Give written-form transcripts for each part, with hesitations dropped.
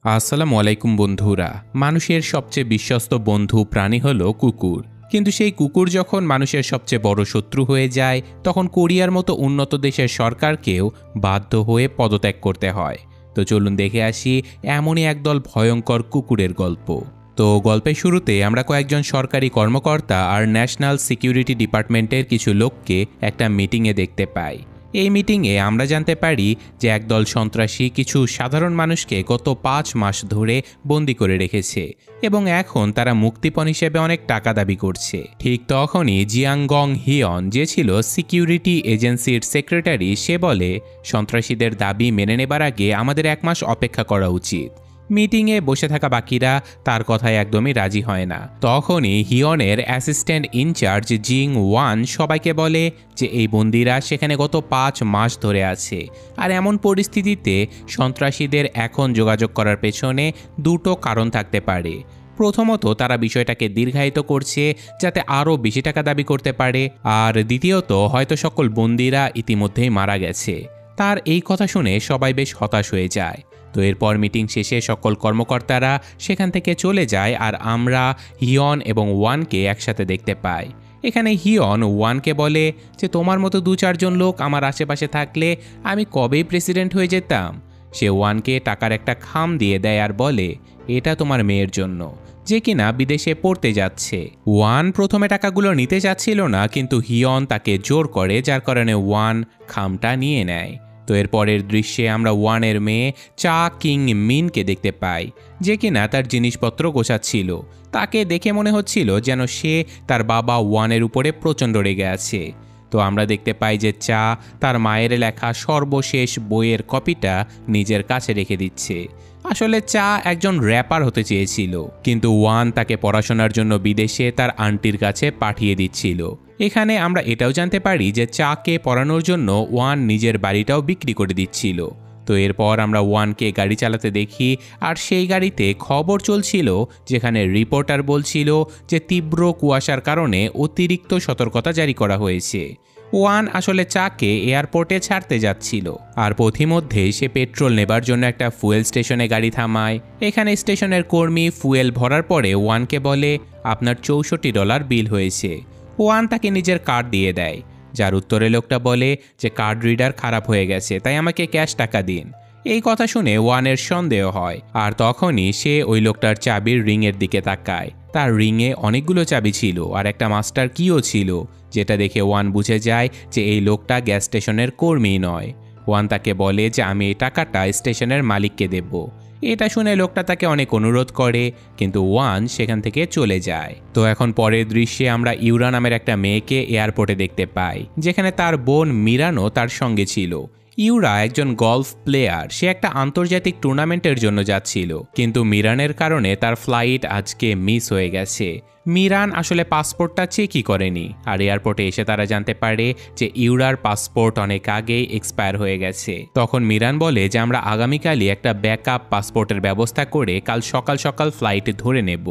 আসসালামু আলাইকুম বন্ধুরা। মানুষের সবচেয়ে বিশ্বস্ত বন্ধু প্রাণী হলো কুকুর। কিন্তু সেই কুকুর যখন মানুষের সবচেয়ে বড় শত্রু হয়ে যায়, তখন কোরিয়ার মতো উন্নত দেশের সরকারকেও বাধ্য হয়ে পদত্যাগ করতে হয়। তো চলুন দেখে আসি এমনই একদল ভয়ঙ্কর কুকুরের গল্প। তো গল্পের শুরুতে আমরা কয়েকজন সরকারি কর্মকর্তা আর ন্যাশনাল সিকিউরিটি ডিপার্টমেন্টের কিছু লোককে একটা মিটিংয়ে দেখতে পাই। এই মিটিংয়ে আমরা জানতে পারি যে একদল সন্ত্রাসী কিছু সাধারণ মানুষকে গত 5 মাস ধরে বন্দি করে রেখেছে এবং এখন তারা মুক্তিপণ হিসেবে অনেক টাকা দাবি করছে। ঠিক তখনই জিয়াংগং হিয়ন, যে ছিল সিকিউরিটি এজেন্সির সেক্রেটারি, সে বলে সন্ত্রাসীদের দাবি মেনে নেবার আগে আমাদের 1 মাস অপেক্ষা করা উচিত। মিটিংয়ে বসে থাকা বাকিরা তার কথায় একদমই রাজি হয় না। তখনই হিয়নের অ্যাসিস্ট্যান্ট ইনচার্জ জিং ওয়ান সবাইকে বলে যে এই বন্দিরা সেখানে গত 5 মাস ধরে আছে, আর এমন পরিস্থিতিতে সন্ত্রাসীদের এখন যোগাযোগ করার পেছনে দুটো কারণ থাকতে পারে। প্রথমত, তারা বিষয়টাকে দীর্ঘায়িত করছে যাতে আরও বেশি টাকা দাবি করতে পারে, আর দ্বিতীয়ত, হয়তো সকল বন্দিরা ইতিমধ্যেই মারা গেছে। তার এই কথা শুনে সবাই বেশ হতাশ হয়ে যায়। তো এরপর মিটিং শেষে সকল কর্মকর্তারা সেখান থেকে চলে যায়, আর আমরা হিয়ন এবং ওয়ানকে একসাথে দেখতে পাই। এখানে হিয়ন ওয়ানকে বলে যে তোমার মতো 2-4 জন লোক আমার আশেপাশে থাকলে আমি কবেই প্রেসিডেন্ট হয়ে যেতাম। সে ওয়ানকে টাকার একটা খাম দিয়ে দেয় আর বলে এটা তোমার মেয়ের জন্য, যে কিনা বিদেশে পড়তে যাচ্ছে। ওয়ান প্রথমে টাকাগুলো নিতে চাচ্ছিল না, কিন্তু হিয়ন তাকে জোর করে, যার কারণে ওয়ান খামটা নিয়ে নেয়। তো এর পরের দৃশ্যে আমরা ওয়ানের মেয়ে চা কিং মিনকে দেখতে পাই, যে কিনা তার জিনিসপত্র গোছাচ্ছিল। তাকে দেখে মনে হচ্ছিল যেন সে তার বাবা ওয়ানের উপরে প্রচণ্ড রেগে আছে। তো আমরা দেখতে পাই যে চা তার মায়ের লেখা সর্বশেষ বইয়ের কপিটা নিজের কাছে রেখে দিচ্ছে। আসলে চা একজন র্যাপার হতে চেয়েছিল, কিন্তু ওয়ান তাকে পড়াশোনার জন্য বিদেশে তার আন্টির কাছে পাঠিয়ে দিচ্ছিল। এখানে আমরা এটাও জানতে পারি যে চাকে পড়ানোর জন্য ওয়ান নিজের বাড়িটাও বিক্রি করে দিচ্ছিল। তো এরপর আমরা ওয়ানকে গাড়ি চালাতে দেখি, আর সেই গাড়িতে খবর চলছিল যেখানে রিপোর্টার বলছিল যে তীব্র কুয়াশার কারণে অতিরিক্ত সতর্কতা জারি করা হয়েছে। ওয়ান আসলে চাকে এয়ারপোর্টে ছাড়তে যাচ্ছিল, আর পথিমধ্যে সে পেট্রোল নেবার জন্য একটা ফুয়েল স্টেশনে গাড়ি থামায়। এখানে স্টেশনের কর্মী ফুয়েল ভরার পরে ওয়ানকে বলে আপনার $64 বিল হয়েছে। ওয়ান তাকে নিজের কার্ড দিয়ে দেয়, যার উত্তরে লোকটা বলে যে কার্ড রিডার খারাপ হয়ে গেছে, তাই আমাকে ক্যাশ টাকা দিন। এই কথা শুনে ওয়ানের সন্দেহ হয়, আর তখনই সে ওই লোকটার চাবির রিংয়ের দিকে তাকায়। তার রিংয়ে অনেকগুলো চাবি ছিল আর একটা মাস্টার কিও ছিল, যেটা দেখে ওয়ান বুঝে যায় যে এই লোকটা গ্যাস স্টেশনের কর্মী নয়। ওয়ান তাকে বলে যে আমি এই টাকাটা স্টেশনের মালিককে দেব। এটা শুনে লোকটা তাকে অনেক অনুরোধ করে, কিন্তু ওয়ান সেখান থেকে চলে যায়। তো এখন পরের দৃশ্যে আমরা ইউরা নামের একটা মেয়েকে এয়ারপোর্টে দেখতে পাই, যেখানে তার বোন মিরানো তার সঙ্গে ছিল। ইউরা একজন গলফ প্লেয়ার, সে একটা আন্তর্জাতিক টুর্নামেন্টের জন্য যাচ্ছিল, কিন্তু মিরানের কারণে তার ফ্লাইট আজকে মিস হয়ে গেছে। মিরান আসলে পাসপোর্টটা চেকই করেনি, আর এয়ারপোর্টে এসে তারা জানতে পারে যে ইউরার পাসপোর্ট অনেক আগেই এক্সপায়ার হয়ে গেছে। তখন মিরান বলে যে আমরা আগামীকালই একটা ব্যাকআপ পাসপোর্টের ব্যবস্থা করে কাল সকাল সকাল ফ্লাইট ধরে নেব।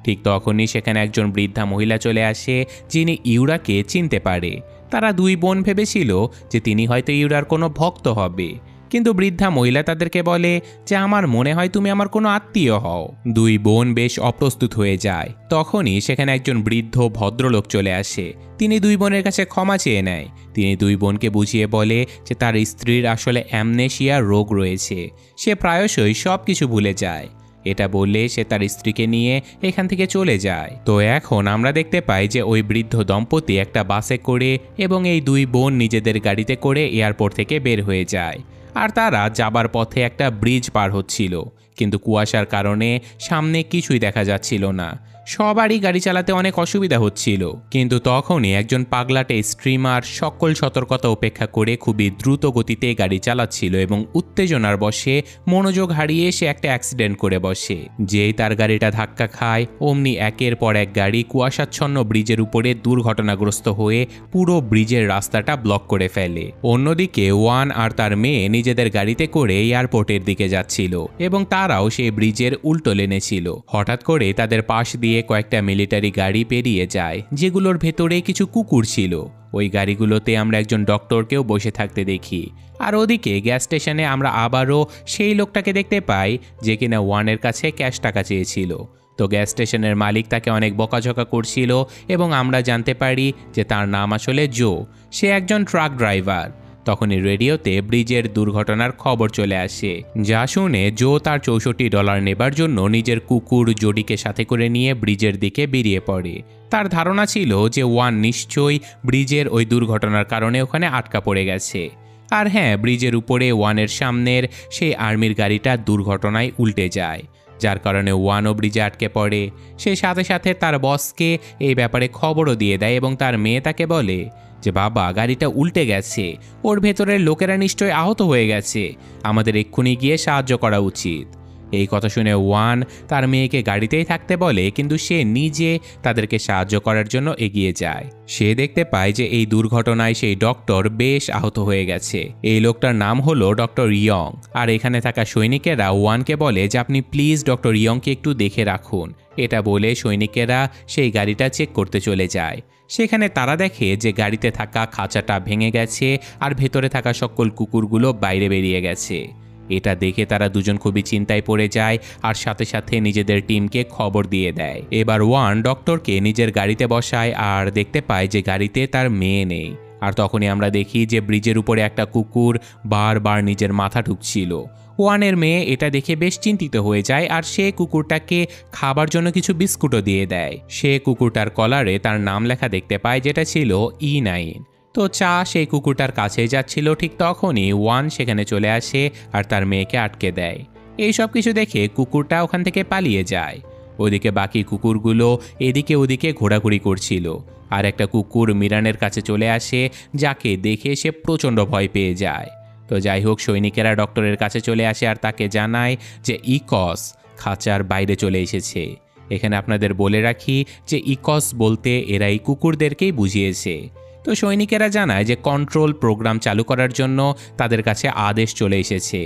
ঠিক তখনই সেখানে একজন বৃদ্ধা মহিলা চলে আসে, যিনি ইউরাকে চিনতে পারে। তারা 2 বোন ভেবেছিল যে তিনি হয়তো ইউরার কোনো ভক্ত হবে, কিন্তু বৃদ্ধা মহিলা তাদেরকে বলে যে আমার মনে হয় তুমি আমার কোনো আত্মীয় হও। 2 বোন বেশ অপ্রস্তুত হয়ে যায়। তখনই সেখানে একজন বৃদ্ধ ভদ্রলোক চলে আসে। তিনি 2 বোনের কাছে ক্ষমা চেয়ে নেয়। তিনি 2 বোনকে বুঝিয়ে বলে যে তার স্ত্রীর আসলে অ্যামনেশিয়া রোগ রয়েছে, সে প্রায়শই সব কিছু ভুলে যায়। এটা বললে সে তার স্ত্রীকে নিয়ে এখান থেকে চলে যায়। তো এখন আমরা দেখতে পাই যে ওই বৃদ্ধ দম্পতি একটা বাসে করে এবং এই 2 বোন নিজেদের গাড়িতে করে এয়ারপোর্ট থেকে বের হয়ে যায়, আর তারা যাবার পথে একটা ব্রিজ পার হচ্ছিল, কিন্তু কুয়াশার কারণে সামনে কিছুই দেখা যাচ্ছিল না। সবারই গাড়ি চালাতে অনেক অসুবিধা হচ্ছিল, কিন্তু তখনই একজন পাগলাটে স্ট্রিমার সকল সতর্কতা উপেক্ষা করে খুবই দ্রুত গতিতে গাড়ি চালাচ্ছিল এবং উত্তেজনার বশে মনোযোগ হারিয়ে সে একটা অ্যাক্সিডেন্ট করে বসে। যেই তার গাড়িটা ধাক্কা খায়, অমনি একের পর এক গাড়ি কুয়াশাচ্ছন্ন ব্রিজের উপরে দুর্ঘটনাগ্রস্ত হয়ে পুরো ব্রিজের রাস্তাটা ব্লক করে ফেলে। অন্যদিকে ওয়ান আর তার মেয়ে নিজেদের গাড়িতে করে এয়ারপোর্টের দিকে যাচ্ছিল এবং তারাও সেই ব্রিজের উল্টো লেনে ছিল। হঠাৎ করে তাদের পাশ দিয়ে কয়েকটা মিলিটারি গাড়ি পেরিয়ে যায়, যেগুলোর ভেতরে কিছু কুকুর ছিল। ওই গাড়িগুলোতে আমরা একজন ডক্টরকেও বসে থাকতে দেখি। আর ওদিকে গ্যাস স্টেশনে আমরা আবারও সেই লোকটাকে দেখতে পাই যে কিনা ওয়ানের কাছে ক্যাশ টাকা চেয়েছিল। তো গ্যাস স্টেশনের মালিক তাকে অনেক বকাঝকা করছিল এবং আমরা জানতে পারি যে তার নাম আসলে জো, সে একজন ট্রাক ড্রাইভার। তখনই রেডিওতে ব্রিজের দুর্ঘটনার খবর চলে আসে, যা শুনে জো তার $64 নেবার জন্য নিজের কুকুর জোডিকে সাথে করে নিয়ে ব্রিজের দিকে বেরিয়ে পড়ে। তার ধারণা ছিল যে ওয়ান নিশ্চয়ই ব্রিজের ওই দুর্ঘটনার কারণে ওখানে আটকা পড়ে গেছে। আর হ্যাঁ, ব্রিজের উপরে ওয়ানের সামনের সেই আর্মির গাড়িটা দুর্ঘটনায় উল্টে যায়, যার কারণে ওয়ানও ব্রিজে আটকে পড়ে। সে সাথে সাথে তার বসকে এই ব্যাপারে খবরও দিয়ে দেয় এবং তার মেয়ে তাকে বলে যে বাবা, গাড়িটা উল্টে গেছে, ওর ভেতরের লোকেরা নিশ্চয়ই আহত হয়ে গেছে, আমাদের এক্ষুনি গিয়ে সাহায্য করা উচিত। এই কথা শুনে ওয়ান তার মেয়েকে গাড়িতেই থাকতে বলে, কিন্তু সে নিজে তাদেরকে সাহায্য করার জন্য এগিয়ে যায়। সে দেখতে পায় যে এই দুর্ঘটনায় সেই ডক্টর বেশ আহত হয়ে গেছে। এই লোকটার নাম হলো ডক্টর ইয়ং। আর এখানে থাকা সৈনিকেরা ওয়ানকে বলে যে আপনি প্লিজ ডক্টর ইয়ংকে একটু দেখে রাখুন। এটা বলে সৈনিকেরা সেই গাড়িটা চেক করতে চলে যায়। সেখানে তারা দেখে যে গাড়িতে থাকা খাঁচাটা ভেঙে গেছে আর ভেতরে থাকা সকল কুকুরগুলো বাইরে বেরিয়ে গেছে। এটা দেখে তারা দুজন খুবই চিন্তায় পড়ে যায় আর সাথে সাথে নিজেদের টিমকে খবর দিয়ে দেয়। এবার ওয়ান ডক্টরকে নিজের গাড়িতে বসায় আর দেখতে পায় যে গাড়িতে তার মেয়ে নেই। আর তখনই আমরা দেখি যে ব্রিজের উপরে একটা কুকুর বারবার নিজের মাথা ঢুকছিল। ওয়ানের মেয়ে এটা দেখে বেশ চিন্তিত হয়ে যায় আর সে কুকুরটাকে খাবার জন্য কিছু বিস্কুটও দিয়ে দেয়। সে কুকুরটার কলারে তার নাম লেখা দেখতে পায়, যেটা ছিল E9। তো চা সেই কুকুরটার কাছে যাচ্ছিল, ঠিক তখনই ওয়ান সেখানে চলে আসে আর তার মেয়েকে আটকে দেয়। এই সব কিছু দেখে কুকুরটা ওখান থেকে পালিয়ে যায়। ওদিকে বাকি কুকুরগুলো এদিকে ওদিকে ঘোরাঘুরি করছিল। আর একটা কুকুর মিরানের কাছে চলে আসে, যাকে দেখে সে প্রচণ্ড ভয় পেয়ে যায়। তো যাই হোক, সৈনিকেরা ডক্টরের কাছে চলে আসে আর তাকে জানায় যে ইকস খাঁচার বাইরে চলে এসেছে। এখানে আপনাদের বলে রাখি যে ইকস বলতে এরা এই কুকুরদেরকেই বুঝিয়েছে। তো সৈনিকেরা জানায় যে কন্ট্রোল প্রোগ্রাম চালু করার জন্য তাদের কাছে আদেশ চলে এসেছে।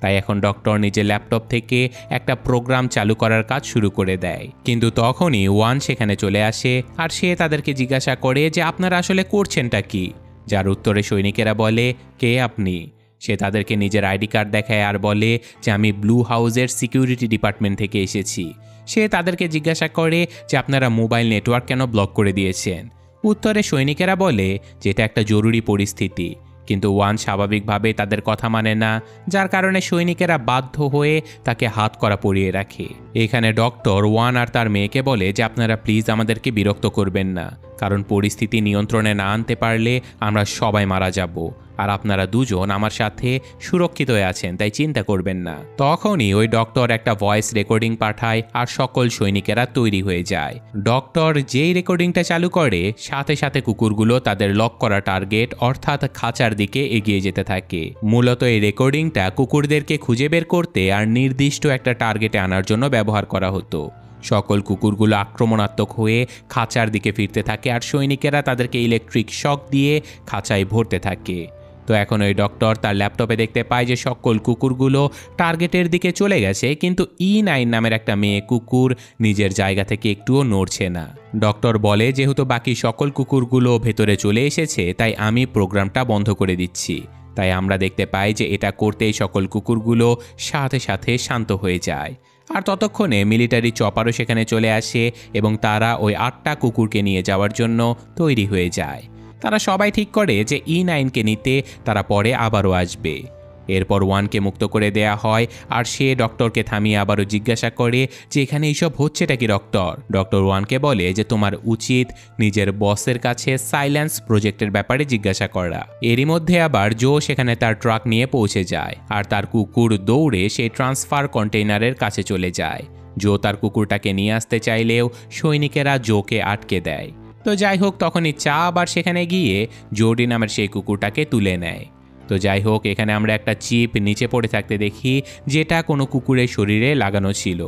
তাই এখন ডক্টর নিজের ল্যাপটপ থেকে একটা প্রোগ্রাম চালু করার কাজ শুরু করে দেয়। কিন্তু তখনই ওয়ান সেখানে চলে আসে আর সে তাদেরকে জিজ্ঞাসা করে যে আপনারা আসলে করছেনটা কি, যার উত্তরে সৈনিকেরা বলে কে আপনি। সে তাদেরকে নিজের আইডি কার্ড দেখায় আর বলে যে আমি ব্লু হাউসের সিকিউরিটি ডিপার্টমেন্ট থেকে এসেছি। সে তাদেরকে জিজ্ঞাসা করে যে আপনারা মোবাইল নেটওয়ার্ক কেন ব্লক করে দিয়েছেন। উত্তরে সৈনিকেরা বলে যে এটা একটা জরুরি পরিস্থিতি, কিন্তু ওয়ান স্বাভাবিকভাবে তাদের কথা মানে না, যার কারণে সৈনিকেরা বাধ্য হয়ে তাকে হাত করা পরিয়ে রাখে। এখানে ডক্টর ওয়ান আর তার মেয়েকে বলে যে আপনারা প্লিজ আমাদেরকে বিরক্ত করবেন না, কারণ পরিস্থিতি নিয়ন্ত্রণে না আনতে পারলে আমরা সবাই মারা যাব, আর আপনারা দুজন আমার সাথে সুরক্ষিত হয়ে আছেন, তাই চিন্তা করবেন না। তখনই ওই ডক্টর একটা ভয়েস রেকর্ডিং পাঠায় আর সকল সৈনিকেরা তৈরি হয়ে যায়। ডক্টর যেই রেকর্ডিংটা চালু করে, সাথে সাথে কুকুরগুলো তাদের লক করা টার্গেট অর্থাৎ খাঁচার দিকে এগিয়ে যেতে থাকে। মূলত এই রেকর্ডিংটা কুকুরদেরকে খুঁজে বের করতে আর নির্দিষ্ট একটা টার্গেটে আনার জন্য ব্যবহার করা হতো। সকল কুকুরগুলো আক্রমণাত্মক হয়ে খাঁচার দিকে ফিরতে থাকে আর সৈনিকেরা তাদেরকে ইলেকট্রিক শক দিয়ে খাঁচায় ভরতে থাকে। তো এখন ওই ডক্টর তার ল্যাপটপে দেখতে পায় যে সকল কুকুরগুলো টার্গেটের দিকে চলে গেছে, কিন্তু E9 নামের একটা মেয়ে কুকুর নিজের জায়গা থেকে একটুও নড়ছে না। ডক্টর বলে যেহেতু বাকি সকল কুকুরগুলো ভেতরে চলে এসেছে, তাই আমি প্রোগ্রামটা বন্ধ করে দিচ্ছি। তাই আমরা দেখতে পাই যে এটা করতেই সকল কুকুরগুলো সাথে সাথে শান্ত হয়ে যায়। আর ততক্ষণে মিলিটারি চপারও সেখানে চলে আসে এবং তারা ওই 8টা কুকুরকে নিয়ে যাওয়ার জন্য তৈরি হয়ে যায়। তারা সবাই ঠিক করে যে E9কে নিতে তারা পরে আবারও আসবে। এরপর ওয়ানকে মুক্ত করে দেয়া হয় আর সে ডক্টরকে থামিয়ে আবারও জিজ্ঞাসা করে যে এখানে এইসব হচ্ছেটা কি ডক্টর। ডক্টর ওয়ানকে বলে যে তোমার উচিত নিজের বসের কাছে সাইলেন্স প্রজেক্টের ব্যাপারে জিজ্ঞাসা করা। এরই মধ্যে আবার জো সেখানে তার ট্রাক নিয়ে পৌঁছে যায় আর তার কুকুর দৌড়ে সেই ট্রান্সফার কন্টেইনারের কাছে চলে যায়। জো তার কুকুরটাকে নিয়ে আসতে চাইলেও সৈনিকেরা জোকে আটকে দেয়। তো যাই হোক, তখনই চা আবার সেখানে গিয়ে জোডি নামের সেই কুকুরটাকে তুলে নেয়। তো যাই হোক, এখানে আমরা একটা চিপ নিচে পড়ে থাকতে দেখি, যেটা কোনো কুকুরের শরীরে লাগানো ছিল।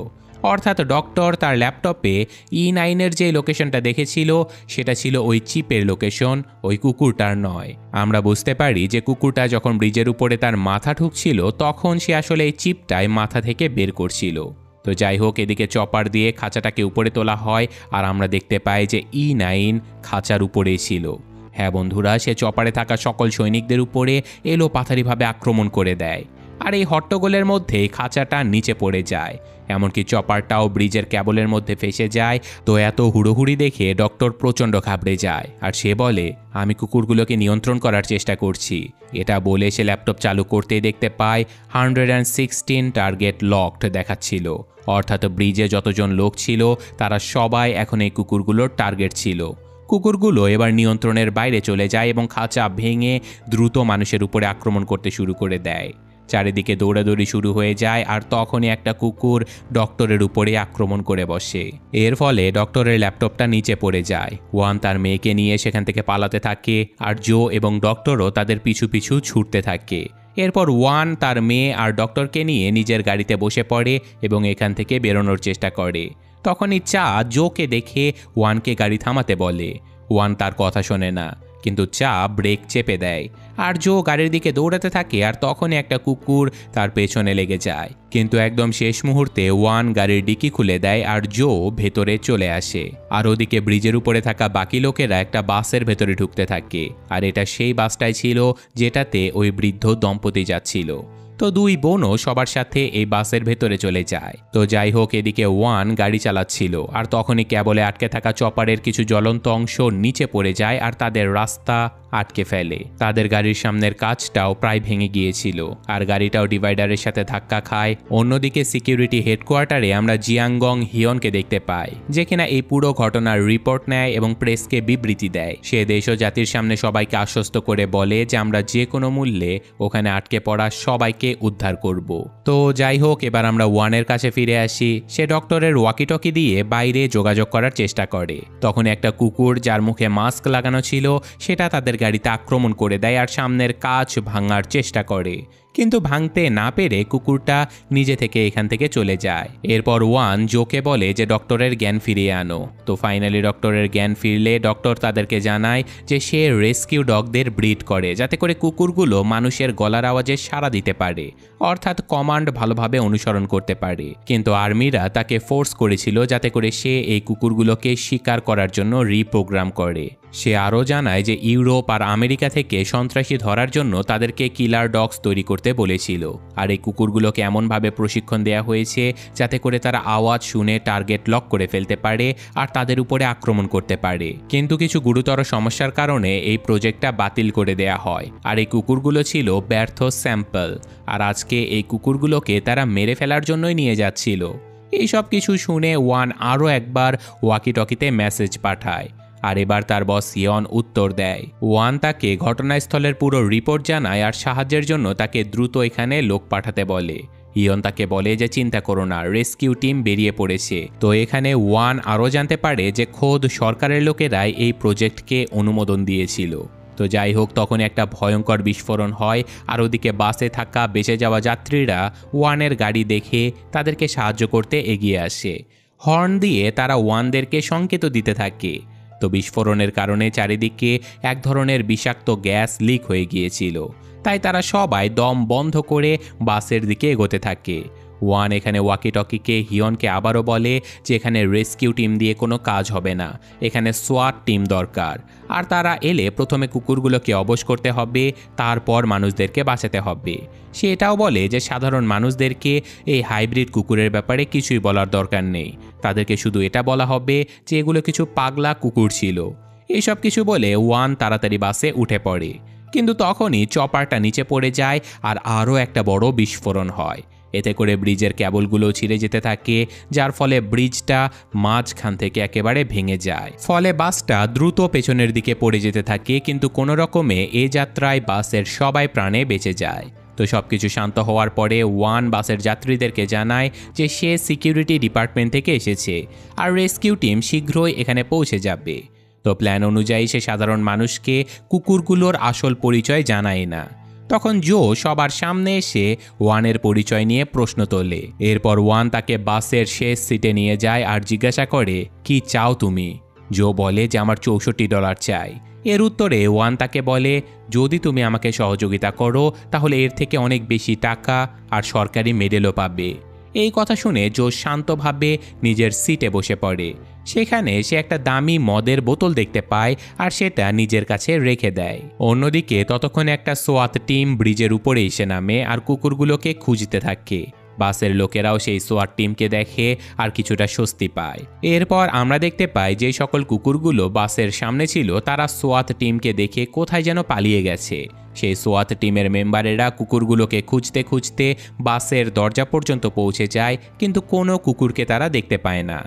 অর্থাৎ ডক্টর তার ল্যাপটপে E9-এর যে লোকেশনটা দেখেছিল সেটা ছিল ওই চিপের লোকেশন, ওই কুকুরটার নয়। আমরা বুঝতে পারি যে কুকুরটা যখন ব্রিজের উপরে তার মাথা ঠুকছিল, তখন সে আসলে এই চিপটাই মাথা থেকে বের করছিল। তো যাই হোক, এদিকে চপার দিয়ে খাঁচাটাকে উপরে তোলা হয় আর আমরা দেখতে পাই যে E9 খাঁচার উপরেই ছিল। হ্যাঁ বন্ধুরা, সে চপারে থাকা সকল সৈনিকদের উপরে এলোপাথারিভাবে আক্রমণ করে দেয়, আর এই হট্টগোলের মধ্যে খাঁচাটা নিচে পড়ে যায়। এমনকি চপারটাও ব্রিজের ক্যাবলের মধ্যে ফেসে যায়। তো এত হুড়োহুড়ি দেখে ডক্টর প্রচণ্ড ঘাবড়ে যায়, আর সে বলে, আমি কুকুরগুলোকে নিয়ন্ত্রণ করার চেষ্টা করছি। এটা বলে সে ল্যাপটপ চালু করতেই দেখতে পায় 116 টার্গেট লকড দেখাচ্ছিল, অর্থাৎ ব্রিজে যতজন লোক ছিল তারা সবাই এখন এই কুকুরগুলোর টার্গেট ছিল। কুকুরগুলো এবার নিয়ন্ত্রণের বাইরে চলে যায় এবং খাঁচা ভেঙে দ্রুত মানুষের উপরে আক্রমণ করতে শুরু করে দেয়। চারিদিকে দৌড়াদৌড়ি শুরু হয়ে যায়, আর তখনই একটা কুকুর ডক্টরের উপরে আক্রমণ করে বসে। এর ফলে ডক্টরের ল্যাপটপটা নিচে পড়ে যায়। ওয়ান তার মেয়েকে নিয়ে সেখান থেকে পালাতে থাকে, আর জো এবং ডক্টরও তাদের পিছু পিছু ছুটতে থাকে। এরপর ওয়ান তার মেয়ে আর ডক্টরকে নিয়ে নিজের গাড়িতে বসে পড়ে এবং এখান থেকে বেরোনোর চেষ্টা করে। তখনই চা জোকে দেখে ওয়ানকে গাড়ি থামাতে বলে। ওয়ান তার কথা শোনে না, কিন্তু চা ব্রেক চেপে দেয়, আর জো গাড়ির দিকে দৌড়াতে থাকে। আর তখনই একটা কুকুর তার পেছনে লেগে যায়, কিন্তু একদম শেষ মুহূর্তে ওয়ান গাড়ির ডিকি খুলে দেয় আর জো ভেতরে চলে আসে। আর ওদিকে ব্রিজের উপরে থাকা বাকি লোকেরা একটা বাসের ভেতরে ঢুকতে থাকে, আর এটা সেই বাসটাই ছিল যেটাতে ওই বৃদ্ধ দম্পতি যাচ্ছিল। তো দুই বোনও সবার সাথে এই বাসের ভেতরে চলে যায়। তো যাই হোক, এদিকে ওয়ান গাড়ি চালাচ্ছিল, আর তখনই ক্যাবলে আটকে থাকা চপারের কিছু জ্বলন্ত অংশ নিচে পড়ে যায় আর তাদের রাস্তা আটকে ফেলে। তাদের গাড়ির সামনের কাঁচটাও প্রায় ভেঙে গিয়েছিল, আর গাড়িটাও ডিভাইডারের সাথে ধাক্কা খায়। অন্যদিকে সিকিউরিটি হেডকোয়ার্টারে আমরা জিয়াংগং হিয়নকে দেখতে পাই, যে কিনা এই পুরো ঘটনার রিপোর্ট নেয় এবং প্রেসকে বিবৃতি দেয়। সে দেশ ও জাতির সামনে সবাইকে আশ্বস্ত করে বলে যে আমরা যে কোনো মূল্যে ওখানে আটকে পড়া সবাইকে উদ্ধার করব। তো যাই হোক, এবার আমরা ওয়ানের কাছে ফিরে আসি। সে ডক্টরের ওয়াকিটকি দিয়ে বাইরে যোগাযোগ করার চেষ্টা করে। তখন একটা কুকুর, যার মুখে মাস্ক লাগানো ছিল, সেটা তাদের গাড়িতে আক্রমণ করে দেয় আর সামনের কাঁচ ভাঙার চেষ্টা করে, কিন্তু ভাঙতে না পেরে কুকুরটা নিজে থেকে এখান থেকে চলে যায়। এরপর ওয়ান জোকে বলে যে ডক্টরের জ্ঞান ফিরিয়ে আনো। তো ফাইনালি ডক্টরের জ্ঞান ফিরলে ডক্টর তাদেরকে জানায় যে সে রেস্কিউ ডগদের ব্রিড করে, যাতে করে কুকুরগুলো মানুষের গলার আওয়াজে সাড়া দিতে পারে, অর্থাৎ কমান্ড ভালোভাবে অনুসরণ করতে পারে। কিন্তু আর্মিরা তাকে ফোর্স করেছিল যাতে করে সে এই কুকুরগুলোকে শিকার করার জন্য রিপ্রোগ্রাম করে। সে আরও জানায় যে ইউরোপ আর আমেরিকা থেকে সন্ত্রাসী ধরার জন্য তাদেরকে কিলার ডগস তৈরি করতে বলেছিল, আর এই কুকুরগুলোকে এমনভাবে প্রশিক্ষণ দেওয়া হয়েছে যাতে করে তারা আওয়াজ শুনে টার্গেট লক করে ফেলতে পারে আর তাদের উপরে আক্রমণ করতে পারে। কিন্তু কিছু গুরুতর সমস্যার কারণে এই প্রজেক্টটা বাতিল করে দেয়া হয়, আর এই কুকুরগুলো ছিল ব্যর্থ স্যাম্পল, আর আজকে এই কুকুরগুলোকে তারা মেরে ফেলার জন্যই নিয়ে যাচ্ছিল। এই সব কিছু শুনে ওয়ান আরও একবার ওয়াকিটকিতে মেসেজ পাঠায়, আর এবার তার বস ইয়ন উত্তর দেয়। ওয়ান তাকে ঘটনাস্থলের পুরো রিপোর্ট জানায় আর সাহায্যের জন্য তাকে দ্রুত এখানে লোক পাঠাতে বলে। ইয়ন তাকে বলে যে চিন্তা করো না, রেস্কিউ টিম বেরিয়ে পড়েছে। তো এখানে ওয়ান আরও জানতে পারে যে খোদ সরকারের লোকেরাই এই প্রজেক্টকে অনুমোদন দিয়েছিল। তো যাই হোক, তখন একটা ভয়ঙ্কর বিস্ফোরণ হয়, আর ওদিকে বাসে থাকা বেঁচে যাওয়া যাত্রীরা ওয়ানের গাড়ি দেখে তাদেরকে সাহায্য করতে এগিয়ে আসে। হর্ন দিয়ে তারা ওয়ানদেরকে সংকেত দিতে থাকে। তো বিস্ফোরণের কারণে চারিদিকে এক ধরনের বিষাক্ত গ্যাস লিক হয়ে গিয়েছিল, তাই তারা সবাই দম বন্ধ করে বাসের দিকে এগোতে থাকে। ওয়ান এখানে ওয়াকিটকিকে হিয়নকে আবারও বলে যে এখানে রেস্কিউ টিম দিয়ে কোনো কাজ হবে না, এখানে সোয়াট টিম দরকার, আর তারা এলে প্রথমে কুকুরগুলোকে অবশ করতে হবে, তারপর মানুষদেরকে বাঁচাতে হবে। সে এটাও বলে যে সাধারণ মানুষদেরকে এই হাইব্রিড কুকুরের ব্যাপারে কিছুই বলার দরকার নেই, তাদেরকে শুধু এটা বলা হবে যে এগুলো কিছু পাগলা কুকুর ছিল। এইসব কিছু বলে ওয়ান তাড়াতাড়ি বাসে উঠে পড়ে, কিন্তু তখনই চপারটা নিচে পড়ে যায় আর আরও একটা বড় বিস্ফোরণ হয়। এতে করে ব্রিজের ক্যাবলগুলো ছিঁড়ে যেতে থাকে, যার ফলে ব্রিজটা মাঝখান থেকে একেবারে ভেঙে যায়। ফলে বাসটা দ্রুত পেছনের দিকে পড়ে যেতে থাকে, কিন্তু কোনো রকমে এ যাত্রায় বাসের সবাই প্রাণে বেঁচে যায়। তো সবকিছু শান্ত হওয়ার পরে ওয়ান বাসের যাত্রীদেরকে জানায় যে সে সিকিউরিটি ডিপার্টমেন্ট থেকে এসেছে আর রেস্কিউ টিম শীঘ্রই এখানে পৌঁছে যাবে। তো প্ল্যান অনুযায়ী সে সাধারণ মানুষকে কুকুরগুলোর আসল পরিচয় জানায় না। তখন জো সবার সামনে এসে ওয়ানের পরিচয় নিয়ে প্রশ্ন তোলে। এরপর ওয়ান তাকে বাসের শেষ সিটে নিয়ে যায় আর জিজ্ঞাসা করে, কি চাও তুমি? জো বলে যে আমার $64 চাই। এর উত্তরে ওয়ান তাকে বলে, যদি তুমি আমাকে সহযোগিতা করো তাহলে এর থেকে অনেক বেশি টাকা আর সরকারি মেডেলও পাবে। এই কথা শুনে জো শান্তভাবে নিজের সিটে বসে পড়ে। সেখানে সে একটা দামি মদের বোতল দেখতে পায় আর সেটা নিজের কাছে রেখে দেয়। অন্যদিকে ততক্ষণে একটা সোয়াত টিম ব্রিজের উপরে এসে নামে আর কুকুরগুলোকে খুঁজতে থাকে। বাসের লোকেরাও সেই সোয়াত টিমকে দেখে আর কিছুটা স্বস্তি পায়। এরপর আমরা দেখতে পাই যে সকল কুকুরগুলো বাসের সামনে ছিল তারা সোয়াত টিমকে দেখে কোথায় যেন পালিয়ে গেছে। সেই সোয়াত টিমের মেম্বারেরা কুকুরগুলোকে খুঁজতে খুঁজতে বাসের দরজা পর্যন্ত পৌঁছে যায়, কিন্তু কোনো কুকুরকে তারা দেখতে পায় না।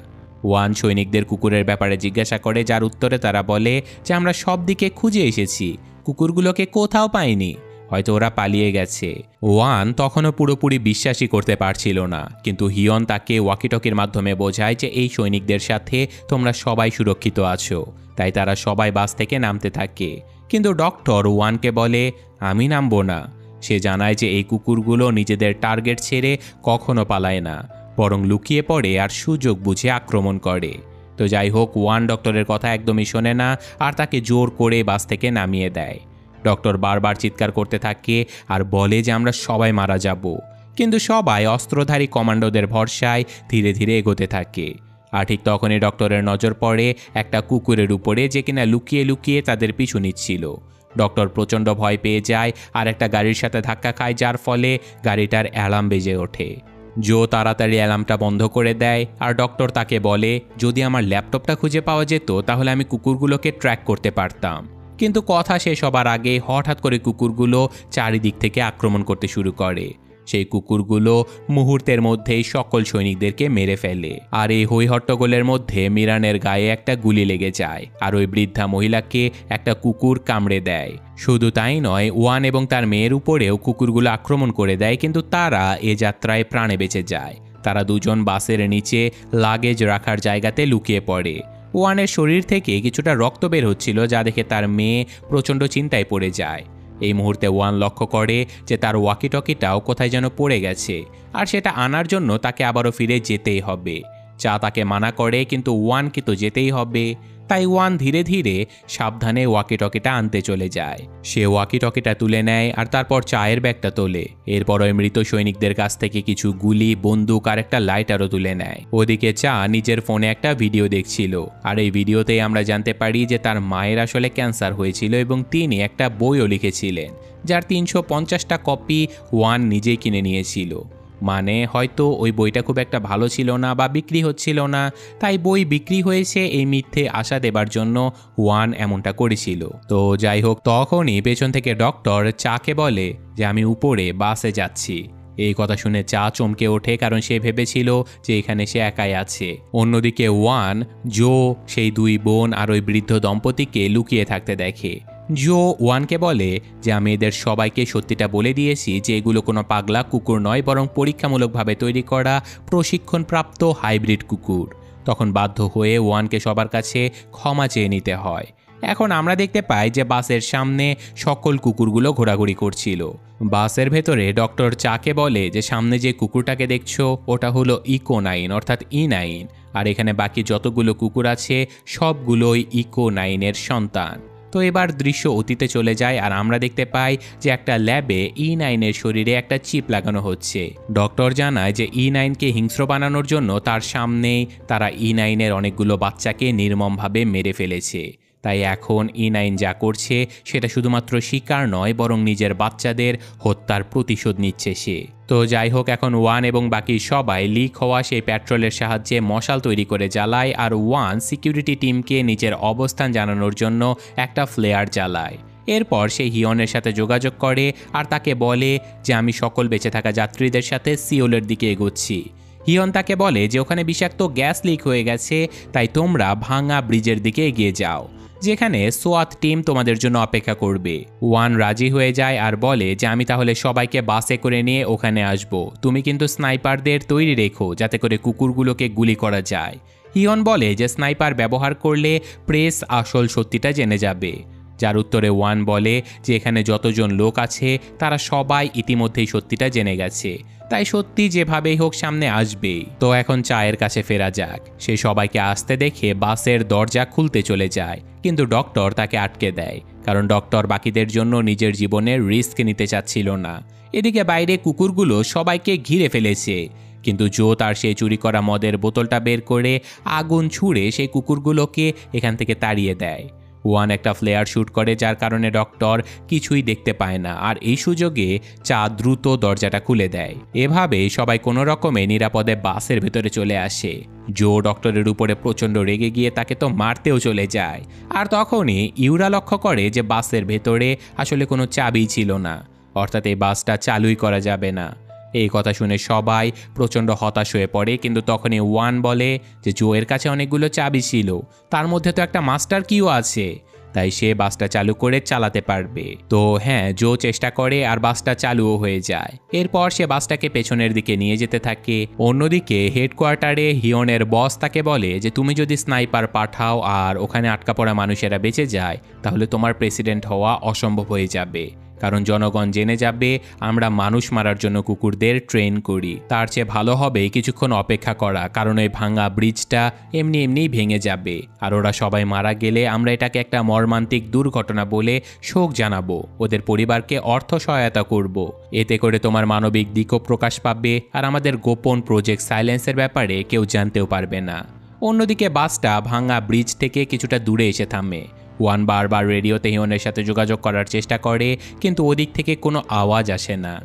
ওয়ান সৈনিকদের কুকুরের ব্যাপারে জিজ্ঞাসা করে, যার উত্তরে তারা বলে যে আমরা সব দিকে খুঁজে এসেছি, কুকুরগুলোকে কোথাও পাইনি, হয়তো ওরা পালিয়ে গেছে। ওয়ান তখনও পুরোপুরি বিশ্বাসই করতে পারছিল না, কিন্তু হিয়ন তাকে ওয়াকিটকির মাধ্যমে বোঝায় যে এই সৈনিকদের সাথে তোমরা সবাই সুরক্ষিত আছো। তাই তারা সবাই বাস থেকে নামতে থাকে, কিন্তু ডক্টর ওয়ানকে বলে আমি নামবো না। সে জানায় যে এই কুকুরগুলো নিজেদের টার্গেট ছেড়ে কখনো পালায় না, বরং লুকিয়ে পড়ে আর সুযোগ বুঝে আক্রমণ করে। তো যাই হোক, ওয়ান ডক্টরের কথা একদমই শোনে না আর তাকে জোর করে বাস থেকে নামিয়ে দেয়। ডক্টর বারবার চিৎকার করতে থাকে আর বলে যে আমরা সবাই মারা যাব, কিন্তু সবাই অস্ত্রধারী কমান্ডোদের ভরসায় ধীরে ধীরে এগোতে থাকে। আর ঠিক তখনই ডক্টরের নজর পড়ে একটা কুকুরের উপরে, যে কিনা লুকিয়ে লুকিয়ে তাদের পিছু নিচ্ছিল। ডক্টর প্রচণ্ড ভয় পেয়ে যায় আর একটা গাড়ির সাথে ধাক্কা খায়, যার ফলে গাড়িটার অ্যালার্ম বেজে ওঠে। জো তাড়াতাড়ি অ্যালার্মটা বন্ধ করে দেয় আর ডক্টর তাকে বলে যদি আমার ল্যাপটপটা খুঁজে পাওয়া যেত তাহলে আমি কুকুরগুলোকে ট্র্যাক করতে পারতাম। কিন্তু কথা শেষ হবার আগে হঠাৎ করে কুকুরগুলো চারিদিক থেকে আক্রমণ করতে শুরু করে। সেই কুকুরগুলো মুহূর্তের মধ্যেই সকল সৈনিকদেরকে মেরে ফেলে। আর এই হইহট্টগোলের মধ্যে মিরানের গায়ে একটা গুলি লেগে যায় আর ওই বৃদ্ধা মহিলাকে একটা কুকুর কামড়ে দেয়। শুধু তাই নয়, ওয়ান এবং তার মেয়ের উপরেও কুকুরগুলো আক্রমণ করে দেয়, কিন্তু তারা এ যাত্রায় প্রাণে বেঁচে যায়। তারা দুজন বাসের নিচে লাগেজ রাখার জায়গাতে লুকিয়ে পড়ে। ওয়ানের শরীর থেকে কিছুটা রক্ত বের হচ্ছিল, যা দেখে তার মেয়ে প্রচণ্ড চিন্তায় পড়ে যায়। এই মুহূর্তে ওয়ান লক্ষ্য করে যে তার ওয়াকিটকিটাও কোথায় যেন পড়ে গেছে আর সেটা আনার জন্য তাকে আবারও ফিরে যেতেই হবে। চা তাকে মানা করে, কিন্তু ওয়ানকে তো যেতেই হবে। তাই ওয়ান ধীরে ধীরে সাবধানে ওয়াকিটকিটা আনতে চলে যায়। সে ওয়াকিটকিটা তুলে নেয় আর তারপর চায়ের ব্যাগটা তোলে। এরপর ওই মৃত সৈনিকদের কাছ থেকে কিছু গুলি, বন্দুক আর একটা লাইটারও তুলে নেয়। ওদিকে চা নিজের ফোনে একটা ভিডিও দেখছিল আর এই ভিডিওতেই আমরা জানতে পারি যে তার মায়ের আসলে ক্যান্সার হয়েছিল এবং তিনি একটা বইও লিখেছিলেন, যার 350টা কপি ওয়ান নিজেই কিনে নিয়েছিল। মানে হয়তো ওই বইটা খুব একটা ভালো ছিল না বা বিক্রি হচ্ছিল না, তাই বই বিক্রি হয়েছে এই মিথ্যে আশা দেবার জন্য ওয়ান এমনটা করেছিল। তো যাই হোক, তখনই পেছন থেকে ডক্টর চাকে বলে যে আমি উপরে বাসে যাচ্ছি। এই কথা শুনে চা চমকে ওঠে, কারণ সে ভেবেছিল যে এখানে সে একাই আছে। অন্যদিকে ওয়ান জো, সেই দুই বোন আর ওই বৃদ্ধ দম্পতিকে লুকিয়ে থাকতে দেখে। জো ওয়ানকে বলে যে আমি এদের সবাইকে সত্যিটা বলে দিয়েছি যে এগুলো কোনো পাগলা কুকুর নয়, বরং পরীক্ষামূলকভাবে তৈরি করা প্রশিক্ষণপ্রাপ্ত হাইব্রিড কুকুর। তখন বাধ্য হয়ে ওয়ানকে সবার কাছে ক্ষমা চেয়ে নিতে হয়। এখন আমরা দেখতে পাই যে বাসের সামনে সকল কুকুরগুলো ঘোরাঘুরি করছিল। বাসের ভেতরে ডক্টর চাকে বলে যে সামনে যে কুকুরটাকে দেখছো ওটা হলো ইকো-9 অর্থাৎ E9, আর এখানে বাকি যতগুলো কুকুর আছে সবগুলোই ইকো-9-এর সন্তান। তো এবার দৃশ্য অতীতে চলে যায় আর আমরা দেখতে পাই যে একটা ল্যাবে E9-এর শরীরে একটা চিপ লাগানো হচ্ছে। ডক্টর জানায় যে E9-কে হিংস্র বানানোর জন্য তার সামনেই তারা E9-এর অনেকগুলো বাচ্চাকে নির্মমভাবে মেরে ফেলেছে। তাই এখন E9 যা করছে সেটা শুধুমাত্র শিকার নয়, বরং নিজের বাচ্চাদের হত্যার প্রতিশোধ নিচ্ছে সে। তো যাই হোক, এখন ওয়ান এবং বাকি সবাই লিক হওয়া সেই পেট্রোলের সাহায্যে মশাল তৈরি করে জ্বালায় আর ওয়ান সিকিউরিটি টিমকে নিজের অবস্থান জানানোর জন্য একটা ফ্লেয়ার জ্বালায়। এরপর সে হিয়নের সাথে যোগাযোগ করে আর তাকে বলে যে আমি সকল বেঁচে থাকা যাত্রীদের সাথে সিওলের দিকে এগোচ্ছি। হিয়ন তাকে বলে যে ওখানে বিষাক্ত গ্যাস লিক হয়ে গেছে, তাই তোমরা ভাঙা ব্রিজের দিকে এগিয়ে যাও, যেখানে সোয়াত টিম তোমাদের জন্য অপেক্ষা করবে। ওয়ান রাজি হয়ে যায় আর বলে যে আমি তাহলে সবাইকে বাসে করে নিয়ে ওখানে আসব, তুমি কিন্তু স্নাইপারদের তৈরি রেখো যাতে করে কুকুরগুলোকে গুলি করা যায়। হিয়ন বলে যে স্নাইপার ব্যবহার করলে প্রেস আসল সত্যিটা জেনে যাবে, যার উত্তরে ওয়ান বলে যে এখানে যতজন লোক আছে তারা সবাই ইতিমধ্যেই সত্যিটা জেনে গেছে, তাই সত্যি যেভাবেই হোক সামনে আসবেই। তো এখন চায়ের কাছে ফেরা যাক। সে সবাইকে আসতে দেখে বাসের দরজা খুলতে চলে যায়, কিন্তু ডক্টর তাকে আটকে দেয়, কারণ ডক্টর বাকিদের জন্য নিজের জীবনের রিস্ক নিতে চাচ্ছিল না। এদিকে বাইরে কুকুরগুলো সবাইকে ঘিরে ফেলেছে, কিন্তু জো তার সেই চুরি করা মদের বোতলটা বের করে আগুন ছুঁড়ে সেই কুকুরগুলোকে এখান থেকে তাড়িয়ে দেয়। ওয়ান একটা ফ্লেয়ার শ্যুট করে, যার কারণে ডক্টর কিছুই দেখতে পায় না, আর এই সুযোগে চা দ্রুত দরজাটা খুলে দেয়। এভাবে সবাই কোনো রকমে নিরাপদে বাসের ভেতরে চলে আসে। জো ডক্টরের উপরে প্রচণ্ড রেগে গিয়ে তাকে তো মারতেও চলে যায়। আর তখনই ইউরা লক্ষ্য করে যে বাসের ভেতরে আসলে কোনো চাবি ছিল না, অর্থাৎ এই বাসটা চালুই করা যাবে না। এই কথা শুনে সবাই প্রচণ্ড হতাশ হয়ে পড়ে, কিন্তু তখনই ওয়ান বলে যে জো এর কাছে অনেকগুলো চাবি ছিল, তার মধ্যে তো একটা মাস্টার কিও আছে, তাই সে বাসটা চালু করে চালাতে পারবে। তো হ্যাঁ, জো চেষ্টা করে আর বাসটা চালুও হয়ে যায়। এরপর সে বাসটাকে পেছনের দিকে নিয়ে যেতে থাকে। অন্যদিকে হেডকোয়ার্টারে হিয়নের বস তাকে বলে যে তুমি যদি স্নাইপার পাঠাও আর ওখানে আটকা পড়া মানুষেরা বেঁচে যায়, তাহলে তোমার প্রেসিডেন্ট হওয়া অসম্ভব হয়ে যাবে, কারণ জনগণ জেনে যাবে আমরা মানুষ মারার জন্য কুকুরদের ট্রেন করি। তার চেয়ে ভালো হবে কিছুক্ষণ অপেক্ষা করা, কারণ ওই ভাঙা ব্রিজটা এমনিই ভেঙে যাবে, আর ওরা সবাই মারা গেলে আমরা এটাকে একটা মর্মান্তিক দুর্ঘটনা বলে শোক জানাবো, ওদের পরিবারকে অর্থ সহায়তা করব। এতে করে তোমার মানবিক দিকও প্রকাশ পাবে, আর আমাদের গোপন প্রজেক্ট সাইলেন্সের ব্যাপারে কেউ জানতেও পারবে না। অন্যদিকে বাসটা ভাঙা ব্রিজ থেকে কিছুটা দূরে এসে থামে। ওয়ান বারবার রেডিওতে হিয়নের সাথে যোগাযোগ করার চেষ্টা করে, কিন্তু ওদিক থেকে কোনো আওয়াজ আসে না।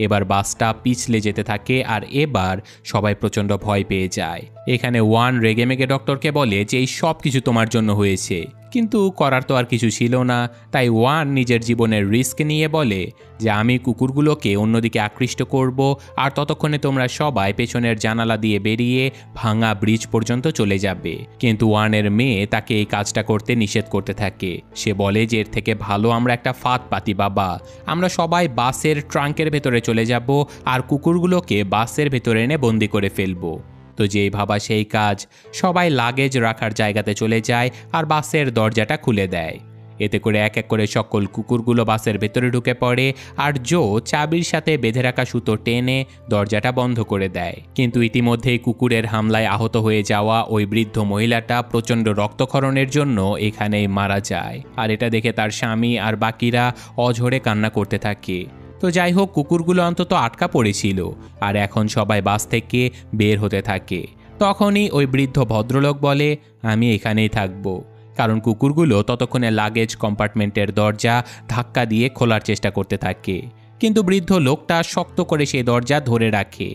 এবার বাসটা পিছলে যেতে থাকে, আর এবার সবাই প্রচণ্ড ভয় পেয়ে যায়। এখানে ওয়ান রেগেমেগে ডক্টরকে বলে যে এই সব কিছু তোমার জন্য হয়েছে, কিন্তু করার তো আর কিছু ছিল না। তাই ওয়ান নিজের জীবনের রিস্ক নিয়ে বলে যে আমি কুকুরগুলোকে অন্যদিকে আকৃষ্ট করব, আর ততক্ষণে তোমরা সবাই পেছনের জানালা দিয়ে বেরিয়ে ভাঙা ব্রিজ পর্যন্ত চলে যাবে। কিন্তু ওয়ানের মেয়ে তাকে এই কাজটা করতে নিষেধ করতে থাকে। সে বলে যে এর থেকে ভালো আমরা একটা ফাঁদ পাতি বাবা, আমরা সবাই বাসের ট্রাঙ্কের ভেতরে চলে যাব আর কুকুরগুলোকে বাসের ভেতরে এনে বন্দি করে ফেলবো। তো যেই ভাবা সেই কাজ, সবাই লাগেজ রাখার জায়গাতে চলে যায় আর বাসের দরজাটা খুলে দেয়। এতে করে এক এক করে সকল কুকুরগুলো বাসের ভেতরে ঢুকে পড়ে, আর জো চাবির সাথে বেঁধে রাখা সুতো টেনে দরজাটা বন্ধ করে দেয়। কিন্তু ইতিমধ্যেই কুকুরের হামলায় আহত হয়ে যাওয়া ওই বৃদ্ধ মহিলাটা প্রচণ্ড রক্তক্ষরণের জন্য এখানেই মারা যায়, আর এটা দেখে তার স্বামী আর বাকিরা অঝরে কান্না করতে থাকে। তো যাই হোক, কুকুরগুলো অন্তত আটকা পড়েছিল, আর এখন সবাই বাস থেকে বের হতে থাকে। তখনই ওই বৃদ্ধ ভদ্রলোক বলে আমি এখানেই থাকবো, কারণ কুকুরগুলো ততক্ষণে লাগেজ কম্পার্টমেন্টের দরজা ধাক্কা দিয়ে খোলার চেষ্টা করতে থাকে, কিন্তু বৃদ্ধ লোকটা শক্ত করে সেই দরজা ধরে রাখে।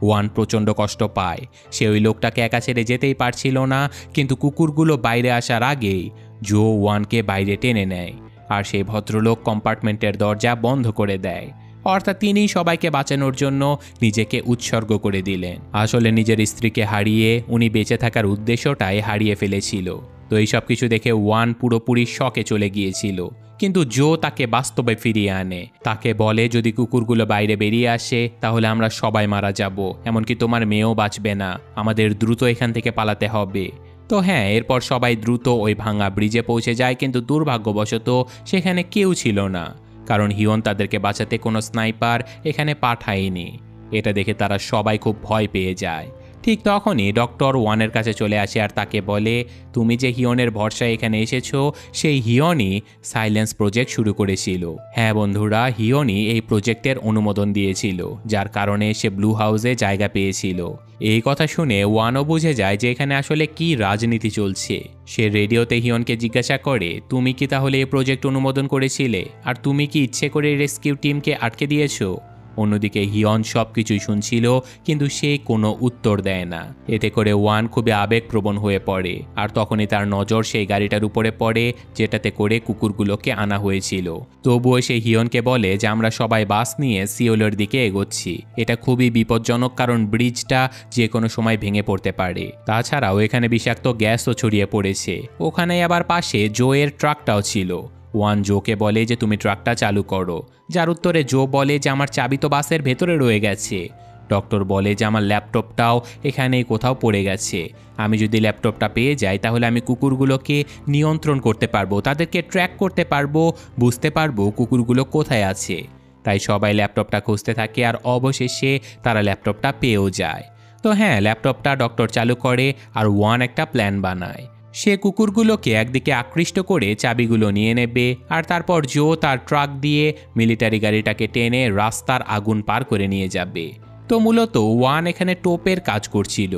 ওয়ান প্রচণ্ড কষ্ট পায়, সে ওই লোকটাকে একা ছেড়ে যেতেই পারছিল না, কিন্তু কুকুরগুলো বাইরে আসার আগেই জো ওয়ানকে বাইরে টেনে নেয়, আর সেই ভদ্রলোক কম্পার্টমেন্টের দরজা বন্ধ করে দেয়। অর্থাৎ তিনি সবাইকে বাঁচানোর জন্য নিজেকে উৎসর্গ করে দিলেন। আসলে নিজের স্ত্রীকে হারিয়ে উনি বেঁচে থাকার উদ্দেশ্যটাই হারিয়ে ফেলেছিল। তো এই সব কিছু দেখে ওয়ান পুরোপুরি শকে চলে গিয়েছিল, কিন্তু জো তাকে বাস্তবে ফিরিয়ে আনে। তাকে বলে যদি কুকুরগুলো বাইরে বেরিয়ে আসে তাহলে আমরা সবাই মারা যাব, এমনকি তোমার মেয়েও বাঁচবে না, আমাদের দ্রুত এখান থেকে পালাতে হবে। তো হ্যাঁ, এরপর সবাই দ্রুত ওই ভাঙা ব্রিজে পৌঁছে যায়, কিন্তু দুর্ভাগ্যবশত সেখানে কেউ ছিল না, কারণ হিয়ন তাদেরকে বাঁচাতে কোনো স্নাইপার এখানে পাঠায়নি। এটা দেখে তারা সবাই খুব ভয় পেয়ে যায়। ঠিক তখনই ডক্টর ওয়ানের কাছে চলে আসে আর তাকে বলে তুমি যে হিয়নের ভরসায় এখানে এসেছো, সেই হিয়নই সাইলেন্স প্রজেক্ট শুরু করেছিল। হ্যাঁ বন্ধুরা, হিয়নই এই প্রজেক্টের অনুমোদন দিয়েছিল, যার কারণে সে ব্লু হাউসে জায়গা পেয়েছিল। এই কথা শুনে ওয়ানও বুঝে যায় যে এখানে আসলে কি রাজনীতি চলছে। সে রেডিওতে হিয়নকে জিজ্ঞাসা করে তুমি কি তাহলে এই প্রজেক্ট অনুমোদন করেছিলে, আর তুমি কি ইচ্ছে করে রেস্কিউ টিমকে আটকে দিয়েছো? অন্যদিকে হিয়ন সব কিছুই শুনছিল, কিন্তু সে কোনো উত্তর দেয় না। এতে করে ওয়ান খুবই আবেগপ্রবণ হয়ে পড়ে, আর তখনই তার নজর সেই গাড়িটার উপরে পড়ে যেটাতে করে কুকুরগুলোকে আনা হয়েছিল। তবুও সে হিয়নকে বলে যে আমরা সবাই বাস নিয়ে সিওলের দিকে এগোচ্ছি, এটা খুবই বিপজ্জনক, কারণ ব্রিজটা যে কোনো সময় ভেঙে পড়তে পারে। তাছাড়াও এখানে বিষাক্ত গ্যাসও ছড়িয়ে পড়েছে। ওখানে আবার পাশে জোয়ের ট্রাকটাও ছিল। ওয়ান জোকে বলে যে তুমি ট্রাকটা চালু করো, যার উত্তরে জো বলে যে আমার চাবি তো বাসের ভেতরে রয়ে গেছে। ডক্টর বলে যে আমার ল্যাপটপটাও এখানেই কোথাও পড়ে গেছে, আমি যদি ল্যাপটপটা পেয়ে যাই তাহলে আমি কুকুরগুলোকে নিয়ন্ত্রণ করতে পারবো, তাদেরকে ট্র্যাক করতে পারবো, বুঝতে পারবো কুকুরগুলো কোথায় আছে। তাই সবাই ল্যাপটপটা খুঁজতে থাকে, আর অবশেষে তারা ল্যাপটপটা পেয়েও যায়। তো হ্যাঁ, ল্যাপটপটা ডক্টর চালু করে, আর ওয়ান একটা প্ল্যান বানায়। সে কুকুরগুলোকে একদিকে আকৃষ্ট করে চাবিগুলো নিয়ে নেবে, আর তারপর জো তার ট্রাক দিয়ে মিলিটারি গাড়িটাকে টেনে রাস্তার আগুন পার করে নিয়ে যাবে। তো মূলত ওয়ান এখানে টোপের কাজ করছিল।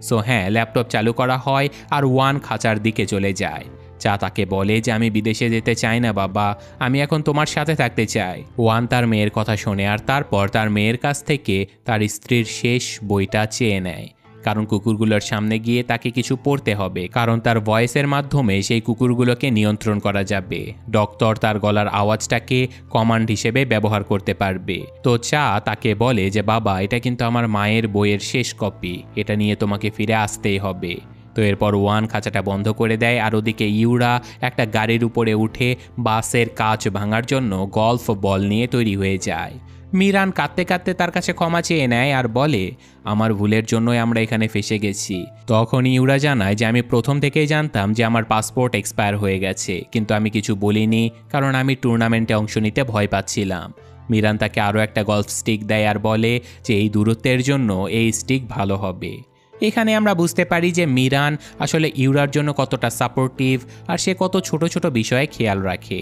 সো হ্যাঁ, ল্যাপটপ চালু করা হয় আর ওয়ান খাঁচার দিকে চলে যায়। চা তাকে বলে যে আমি বিদেশে যেতে চাই না বাবা, আমি এখন তোমার সাথে থাকতে চাই। ওয়ান তার মেয়ের কথা শোনে আর তারপর তার মেয়ের কাছ থেকে তার স্ত্রীর শেষ বইটা চেয়ে নেয়, কারণ কুকুরগুলোর সামনে গিয়ে তাকে কিছু পড়তে হবে, কারণ তার ভয়েসের মাধ্যমে সেই কুকুরগুলোকে নিয়ন্ত্রণ করা যাবে। ডক্টর তার গলার আওয়াজটাকে কমান্ড হিসেবে ব্যবহার করতে পারবে। তো চা তাকে বলে যে বাবা, এটা কিন্তু আমার মায়ের বইয়ের শেষ কপি, এটা নিয়ে তোমাকে ফিরে আসতেই হবে। তো এরপর ওয়ান খাঁচাটা বন্ধ করে দেয় আর ওদিকে ইউরা একটা গাড়ির উপরে উঠে বাসের কাঁচ ভাঙার জন্য গল্ফ বল নিয়ে তৈরি হয়ে যায়। মিরান কাঁদতে কাঁদতে তার কাছে ক্ষমা চেয়ে নেয় আর বলে আমার ভুলের জন্যই আমরা এখানে ফেসে গেছি। তখন ইউরা জানায় যে আমি প্রথম থেকেই জানতাম যে আমার পাসপোর্ট এক্সপায়ার হয়ে গেছে, কিন্তু আমি কিছু বলিনি কারণ আমি টুর্নামেন্টে অংশ নিতে ভয় পাচ্ছিলাম। মিরান তাকে আরও একটা গল্ফ স্টিক দেয় আর বলে যে এই দূরত্বের জন্য এই স্টিক ভালো হবে। এখানে আমরা বুঝতে পারি যে মিরান আসলে ইউরার জন্য কতটা সাপোর্টিভ আর সে কত ছোট ছোট বিষয়ে খেয়াল রাখে।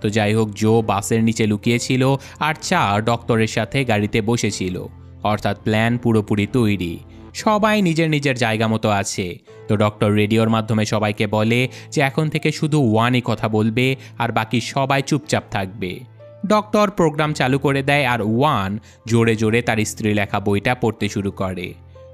তো যাই হোক, জো বাসের নিচে লুকিয়েছিল আর চা ডক্টরের সাথে গাড়িতে বসেছিল, অর্থাৎ প্ল্যান পুরোপুরি তৈরি, সবাই নিজের নিজের জায়গা মতো আছে। তো ডক্টর রেডিওর মাধ্যমে সবাইকে বলে যে এখন থেকে শুধু ওয়ানই কথা বলবে আর বাকি সবাই চুপচাপ থাকবে। ডক্টর প্রোগ্রাম চালু করে দেয় আর ওয়ান জোরে জোরে তার স্ত্রী লেখা বইটা পড়তে শুরু করে।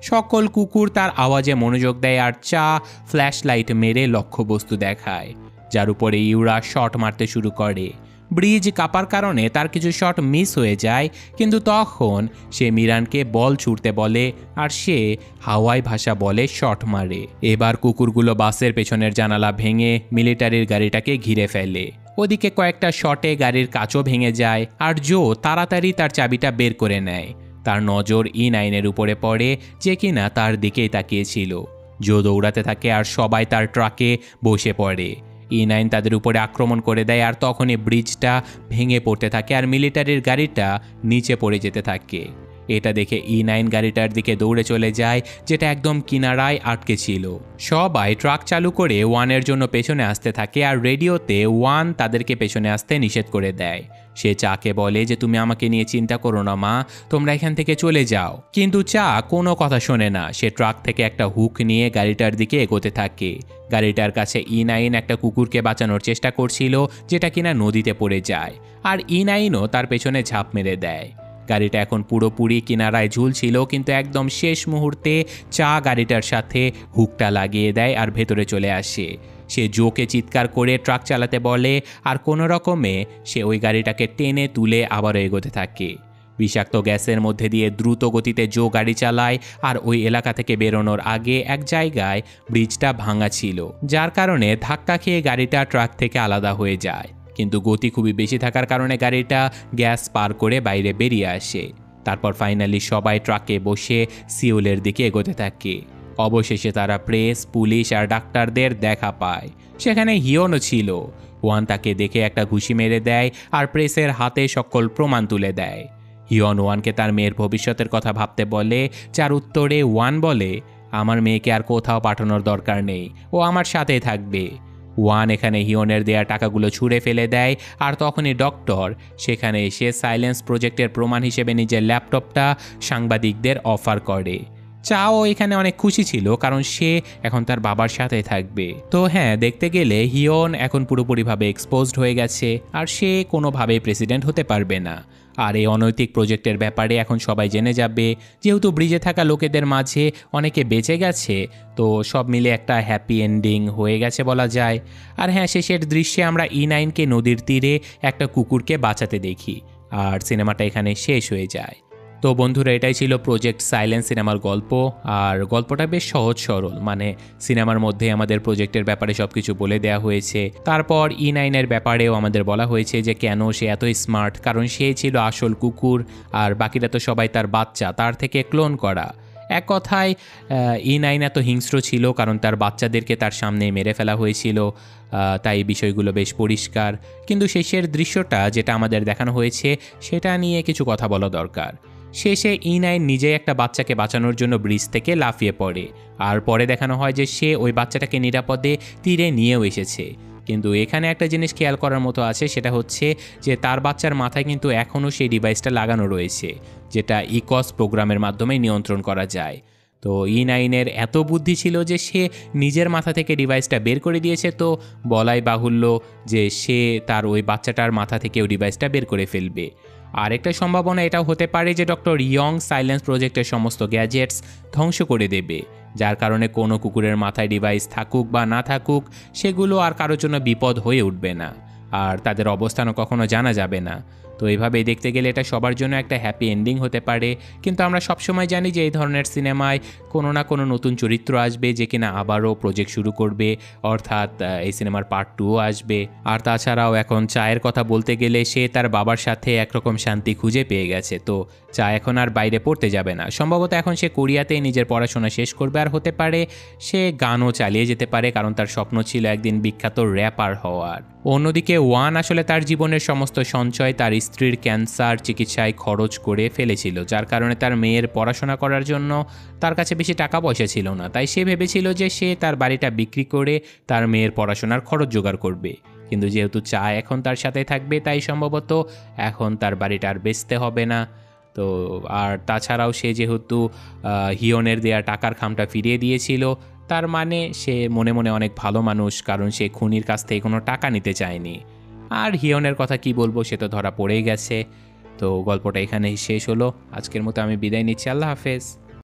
সকল কুকুর তার আওয়াজে মনোযোগ দেয় আর চা ফ্ল্যাশ লাইট মেরে লক্ষ্যবস্তু দেখায়, যার উপরে ইউরা শট মারতে শুরু করে। ব্রিজ কাঁপার কারণে তার কিছু শট মিস হয়ে যায়, কিন্তু তখন সে মিরানকে বল ছুঁড়তে বলে আর সে হাওয়াই ভাষা বলে শট মারে। এবার কুকুরগুলো বাসের পেছনের জানালা ভেঙে মিলিটারির গাড়িটাকে ঘিরে ফেলে। ওদিকে কয়েকটা শটে গাড়ির কাচও ভেঙে যায় আর জো তাড়াতাড়ি তার চাবিটা বের করে নেয়। তার নজর E9-এর উপরে পড়ে, যে কিনা তার দিকেই তাকিয়েছিল। জো দৌড়াতে থাকে আর সবাই তার ট্রাকে বসে পড়ে। E9 তাদের উপরে আক্রমণ করে দেয় আর তখনই ব্রিজটা ভেঙে পড়তে থাকে আর মিলিটারির গাড়িটা নিচে পড়ে যেতে থাকে। এটা দেখে E9 গাড়িটার দিকে দৌড়ে চলে যায়, যেটা একদম কিনারায় আটকে ছিল। সবাই ট্রাক চালু করে ওয়ানের জন্য পেছনে আসতে থাকে আর রেডিওতে ওয়ান তাদেরকে পেছনে আসতে নিষেধ করে দেয়। সে চাকে বলে যে তুমি আমাকে নিয়ে চিন্তা করো না মা, তোমরা এখান থেকে চলে যাও। কিন্তু চা কোনো কথা শোনে না। সে ট্রাক থেকে একটা হুক নিয়ে গাড়িটার দিকে এগোতে থাকে। গাড়িটার কাছে E9 একটা কুকুরকে বাঁচানোর চেষ্টা করছিল, যেটা কিনা নদীতে পড়ে যায়, আর E9ও তার পেছনে ঝাঁপ মেরে দেয়। গাড়িটা এখন পুরোপুরি কিনারায় ঝুলছিল, কিন্তু একদম শেষ মুহূর্তে চা গাড়িটার সাথে হুকটা লাগিয়ে দেয় আর ভেতরে চলে আসে। সে জোকে চিৎকার করে ট্রাক চালাতে বলে আর কোনো রকমে সে ওই গাড়িটাকে টেনে তুলে আবারও এগোতে থাকে। বিষাক্ত গ্যাসের মধ্যে দিয়ে দ্রুত গতিতে জো গাড়ি চালায় আর ওই এলাকা থেকে বেরোনোর আগে এক জায়গায় ব্রিজটা ভাঙা ছিল, যার কারণে ধাক্কা খেয়ে গাড়িটা ট্রাক থেকে আলাদা হয়ে যায়। কিন্তু গতি খুবই বেশি থাকার কারণে গাড়িটা গ্যাস পার করে বাইরে বেরিয়ে আসে। তারপর ফাইনালি সবাই ট্রাকে বসে সিওলের দিকে এগোতে থাকে। অবশেষে তারা প্রেস, পুলিশ আর ডাক্তারদের দেখা পায়। সেখানে হিয়নও ছিল। ওয়ান তাকে দেখে একটা ঘুষি মেরে দেয় আর প্রেসের হাতে সকল প্রমাণ তুলে দেয়। হিয়ন ওয়ানকে তার মেয়ের ভবিষ্যতের কথা ভাবতে বলে, যার উত্তরে ওয়ান বলে আমার মেয়েকে আর কোথাও পাঠানোর দরকার নেই, ও আমার সাথেই থাকবে। ওয়ান এখানে হিয়নের দেয়া টাকাগুলো ছুঁড়ে ফেলে দেয় আর তখনই ডক্টর সেখানে এসে সাইলেন্স প্রজেক্টের প্রমাণ হিসেবে নিজের ল্যাপটপটা সাংবাদিকদের অফার করে। চাও এখানে অনেক খুশি ছিল, কারণ সে এখন তার বাবার সাথে থাকবে। তো হ্যাঁ, দেখতে গেলে হিয়ন এখন পুরোপুরিভাবে এক্সপোজড হয়ে গেছে আর সে কোনোভাবেই প্রেসিডেন্ট হতে পারবে না। আর এই অনৈতিক প্রজেক্টের ব্যাপারে এখন সবাই জেনে যাবে। যেহেতু ব্রিজে থাকা লোকেদের মাঝে অনেকে বেঁচে গেছে, তো সব মিলে একটা হ্যাপি এন্ডিং হয়ে গেছে বলা যায়। আর হ্যাঁ, শেষের দৃশ্যে আমরা E9কে নদীর তীরে একটা কুকুরকে বাঁচাতে দেখি আর সিনেমাটা এখানে শেষ হয়ে যায়। তো বন্ধুরা, এটাই ছিল প্রজেক্ট সাইলেন্স সিনেমার গল্প। আর গল্পটা বেশ সহজ সরল, মানে সিনেমার মধ্যে আমাদের প্রজেক্টের ব্যাপারে সব কিছু বলে দেওয়া হয়েছে। তারপর E9-এর ব্যাপারেও আমাদের বলা হয়েছে যে কেন সে এতই স্মার্ট, কারণ সে ছিল আসল কুকুর আর বাকিরা তো সবাই তার বাচ্চা, তার থেকে ক্লোন করা। এক কথায় E9 এত হিংস্র ছিল কারণ তার বাচ্চাদেরকে তার সামনে মেরে ফেলা হয়েছিল, তাই বিষয়গুলো বেশ পরিষ্কার। কিন্তু শেষের দৃশ্যটা যেটা আমাদের দেখানো হয়েছে সেটা নিয়ে কিছু কথা বলা দরকার। শেষে E9 নিজেই একটা বাচ্চাকে বাঁচানোর জন্য ব্রিজ থেকে লাফিয়ে পড়ে আর পরে দেখানো হয় যে সে ওই বাচ্চাটাকে নিরাপদে তীরে নিয়েও এসেছে। কিন্তু এখানে একটা জিনিস খেয়াল করার মতো আছে, সেটা হচ্ছে যে তার বাচ্চার মাথায় কিন্তু এখনও সেই ডিভাইসটা লাগানো রয়েছে, যেটা ইকস প্রোগ্রামের মাধ্যমে নিয়ন্ত্রণ করা যায়। তো E9-এর এত বুদ্ধি ছিল যে সে নিজের মাথা থেকে ডিভাইসটা বের করে দিয়েছে, তো বলাই বাহুল্য যে সে তার ওই বাচ্চাটার মাথা থেকেও ডিভাইসটা বের করে ফেলবে। আরেকটা সম্ভাবনা এটাও হতে পারে যে ডক্টর ইয়ং সাইলেন্স প্রজেক্টের সমস্ত গ্যাজেটস ধ্বংস করে দেবে, যার কারণে কোনো কুকুরের মাথায় ডিভাইস থাকুক বা না থাকুক সেগুলো আর কারোর জন্য বিপদ হয়ে উঠবে না, আর তাদের অবস্থানও কখনো জানা যাবে না। তো এইভাবেই দেখতে গেলে এটা সবার জন্য একটা হ্যাপি এন্ডিং হতে পারে। কিন্তু আমরা সবসময় জানি যে এই ধরনের সিনেমায় কোনো না কোনো নতুন চরিত্র আসবে যে কিনা আবারও প্রজেক্ট শুরু করবে, অর্থাৎ এই সিনেমার পার্ট 2ও আসবে। আর তাছাড়াও এখন চায়ের কথা বলতে গেলে সে তার বাবার সাথে একরকম শান্তি খুঁজে পেয়ে গেছে, তো চা এখন আর বাইরে পড়তে যাবে না। সম্ভবত এখন সে কোরিয়াতেই নিজের পড়াশোনা শেষ করবে, আর হতে পারে সে গানও চালিয়ে যেতে পারে, কারণ তার স্বপ্ন ছিল একদিন বিখ্যাত র্যাপার হওয়ার। অন্যদিকে ওয়ান আসলে তার জীবনের সমস্ত সঞ্চয় তার স্ত্রীর ক্যান্সার চিকিৎসায় খরচ করে ফেলেছিল, যার কারণে তার মেয়ের পড়াশোনা করার জন্য তার কাছে বেশি টাকা পয়সা ছিল না। তাই সে ভেবেছিল যে সে তার বাড়িটা বিক্রি করে তার মেয়ের পড়াশোনার খরচ জোগাড় করবে। কিন্তু যেহেতু চা এখন তার সাথে থাকবে, তাই সম্ভবত এখন তার বাড়িটা আর বেচতে হবে না। তো আর তাছাড়াও সে যেহেতু হিয়নের দেয়া টাকার খামটা ফিরিয়ে দিয়েছিল, তার মানে সে মনে মনে অনেক ভালো মানুষ, কারণ সে খুনির কাছ থেকে কোনো টাকা নিতে চায়নি। আর হিয়নের কথা কি বলবো, সে তো ধরা পড়েই গেছে। তো গল্পটা এখানেই শেষ হলো। আজকের মতো আমি বিদায় নিচ্ছি। আল্লাহ হাফেজ।